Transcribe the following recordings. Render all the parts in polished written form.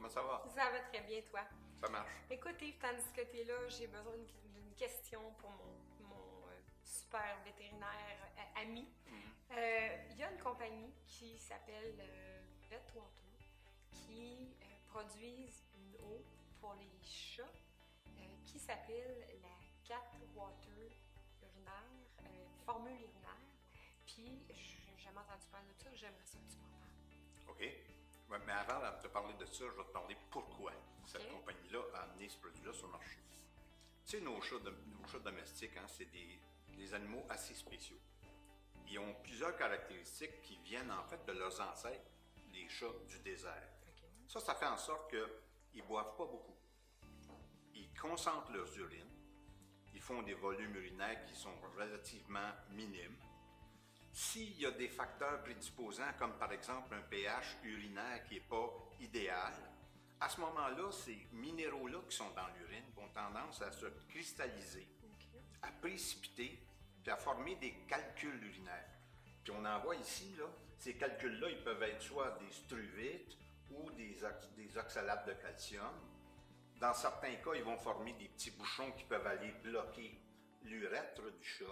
comment ça va? Ça va très bien, toi. Ça marche. Écoute, Yves, tandis que tu es là, j'ai besoin d'une question pour mon super vétérinaire ami. Il y a une compagnie qui s'appelle Vetwater qui produisent une eau pour les chats qui s'appelle la Cat Water urinaire, formule urinaire. Puis, j'ai jamais entendu parler de ça, j'aimerais ça que tu m'en parles. OK. Ouais, mais avant de te parler de ça, je vais te parler pourquoi cette compagnie-là a amené ce produit-là sur le marché. Tu sais, nos chats domestiques, hein, c'est des animaux assez spéciaux. Ils ont plusieurs caractéristiques qui viennent en fait de leurs ancêtres, les chats du désert. Okay. Ça fait en sorte qu'ils ne boivent pas beaucoup. Ils concentrent leurs urines. Ils font des volumes urinaires qui sont relativement minimes. S'il y a des facteurs prédisposants, comme par exemple un pH urinaire qui n'est pas idéal, à ce moment-là, ces minéraux-là qui sont dans l'urine ont tendance à se cristalliser, à précipiter, puis à former des calculs urinaires. Puis on en voit ici, là, ces calculs-là, ils peuvent être soit des struvites ou des oxalates de calcium. Dans certains cas, ils vont former des petits bouchons qui peuvent aller bloquer l'urètre du chat.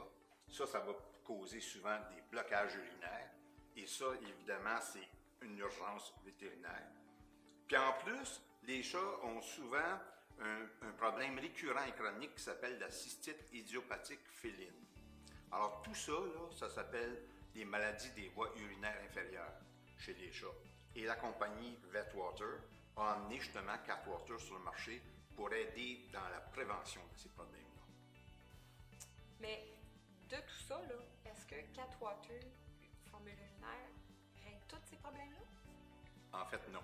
Ça va causer souvent des blocages urinaires. Et ça, évidemment, c'est une urgence vétérinaire. Puis en plus, les chats ont souvent un problème récurrent et chronique qui s'appelle la cystite idiopathique féline. Alors tout ça, là, ça s'appelle des maladies des voies urinaires inférieures chez les chats. Et la compagnie Vetwater a amené justement Catwater sur le marché pour aider dans la prévention de ces problèmes-là. Mais de tout ça, là, est-ce que Catwater, formule urinaire, règle tous ces problèmes-là? En fait, non.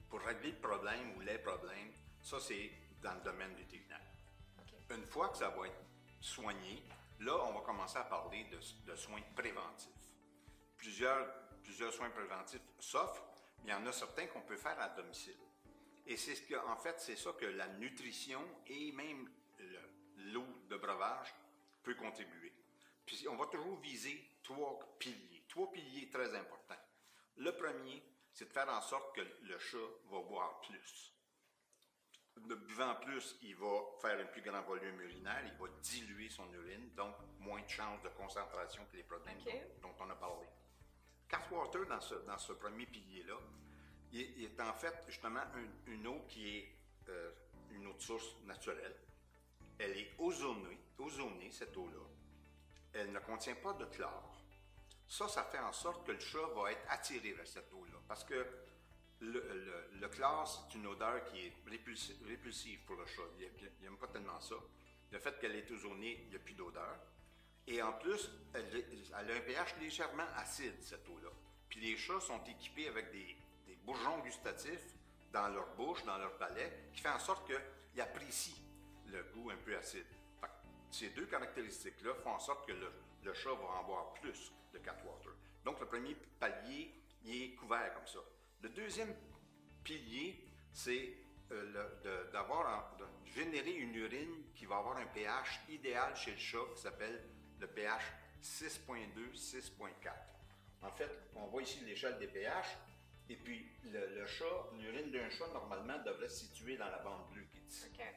Pour régler le problème ou les problèmes, ça c'est dans le domaine vétérinaire. Okay. Une fois que ça va être soigné, là on va commencer à parler de soins préventifs. Plusieurs soins préventifs s'offrent, mais il y en a certains qu'on peut faire à domicile. Et c'est en fait, c'est ça que la nutrition et même l'eau de breuvage peut contribuer. Puis on va toujours viser trois piliers très importants. Le premier, c'est de faire en sorte que le chat va boire plus. De buvant plus, il va faire un plus grand volume urinaire, il va diluer son urine, donc moins de chances de concentration que les problèmes dont on a parlé. Catwater, dans ce premier pilier-là, il est en fait justement une eau qui est une eau de source naturelle. Elle est ozonée, cette eau-là. Elle ne contient pas de chlore. Ça fait en sorte que le chat va être attiré vers cette eau-là. Parce que le chlore, c'est une odeur qui est répulsive pour le chat. Il n'aime pas tellement ça. Le fait qu'elle est ozonée, il n'y a plus d'odeur. Et en plus, elle a un pH légèrement acide, cette eau-là. Puis les chats sont équipés avec des bourgeons gustatifs dans leur bouche, dans leur palais, qui fait en sorte qu'ils apprécient le goût un peu acide. Ces deux caractéristiques-là font en sorte que le chat va en boire plus de Catwater. Donc, le premier palier, il est couvert comme ça. Le deuxième pilier, c'est de générer une urine qui va avoir un pH idéal chez le chat qui s'appelle le pH 6.2, 6.4. En fait, on voit ici l'échelle des pH, et puis le chat, l'urine d'un chat, normalement, devrait se situer dans la bande bleue qui est ici. Okay.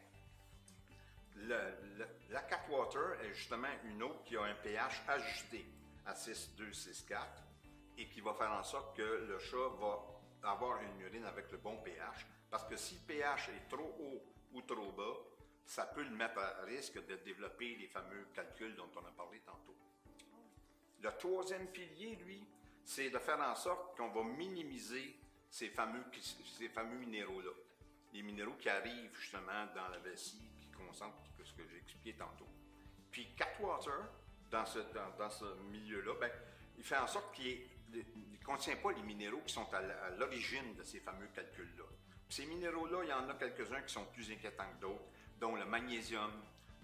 La Catwater est justement une eau qui a un pH ajusté à 6.2, 6.4 et qui va faire en sorte que le chat va avoir une urine avec le bon pH. Parce que si le pH est trop haut ou trop bas, ça peut le mettre à risque de développer les fameux calculs dont on a parlé tantôt. Le troisième pilier, lui, c'est de faire en sorte qu'on va minimiser ces fameux minéraux-là. Les minéraux qui arrivent justement dans la vessie, qui concentrent ce que j'ai expliqué tantôt. Puis Catwater, dans ce milieu-là, il fait en sorte qu'il ne contient pas les minéraux qui sont à l'origine de ces fameux calculs-là. Puis ces minéraux-là, il y en a quelques-uns qui sont plus inquiétants que d'autres, dont le magnésium,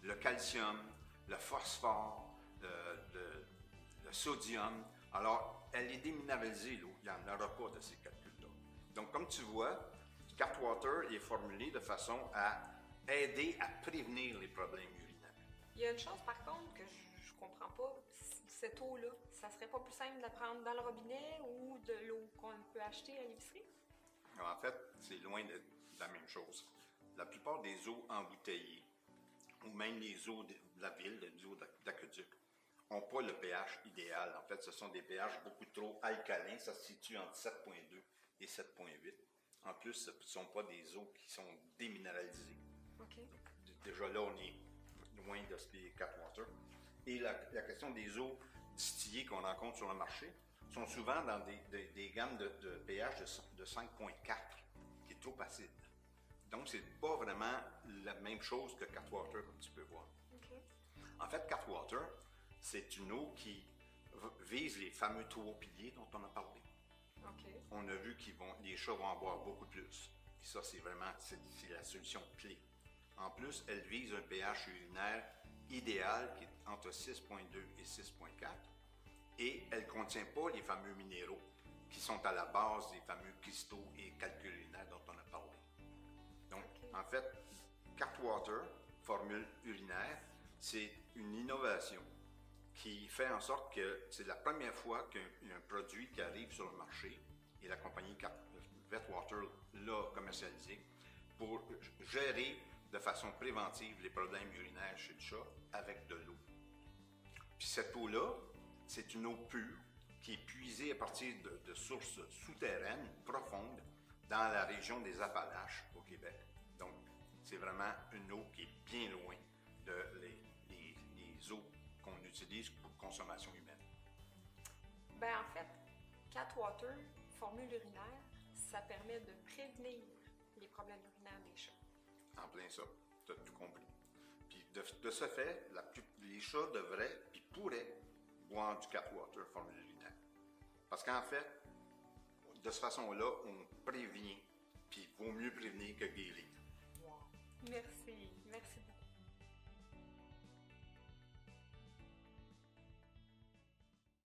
le calcium, le phosphore, le sodium. Alors, elle est déminéralisée, l'eau. Il n'y en aura pas de ces calculs-là. Donc, comme tu vois, Catwater est formulé de façon à aider à prévenir les problèmes urinaires. Il y a une chose, par contre, que je comprends pas. Cette eau-là, ça serait pas plus simple de la prendre dans le robinet ou de l'eau qu'on peut acheter à l'épicerie? Alors, en fait, c'est loin de la même chose. La plupart des eaux embouteillées, ou même les eaux de la ville, les eaux d'aqueduc, n'ont pas le pH idéal. En fait, ce sont des pH beaucoup trop alcalins. Ça se situe entre 7,2 et 7,8. En plus, ce ne sont pas des eaux qui sont déminéralisées. Okay. Déjà là, on est loin de ce qui est Catwater. Et la question des eaux distillées qu'on rencontre sur le marché sont souvent dans des gammes de pH de 5,4, qui est trop acide. Donc, c'est pas vraiment la même chose que Catwater, comme tu peux voir. Okay. En fait, Catwater, c'est une eau qui vise les fameux 3 piliers dont on a parlé. Okay. On a vu que les chats vont en boire beaucoup plus. Et ça, c'est vraiment c'est la solution clé. En plus, elle vise un pH urinaire idéal qui est entre 6,2 et 6,4. Et elle ne contient pas les fameux minéraux qui sont à la base des fameux cristaux et calculs urinaires dont on a parlé. Donc, en fait, Catwater, formule urinaire, c'est une innovation qui fait en sorte que c'est la première fois qu'il y a un produit qui arrive sur le marché et la compagnie Vetwater l'a commercialisé pour gérer de façon préventive les problèmes urinaires chez le chat avec de l'eau. Puis cette eau-là, c'est une eau pure qui est puisée à partir de sources souterraines profondes dans la région des Appalaches au Québec. Donc, c'est vraiment une eau qui est bien loin de les eaux qu'on utilise pour consommation humaine. Ben en fait, Catwater, formule urinaire, ça permet de prévenir les problèmes urinaires des chats. En plein ça, tu as tout compris. Puis de ce fait, les chats devraient, puis pourraient, boire du Catwater formule urinaire. Parce qu'en fait, de cette façon-là, on prévient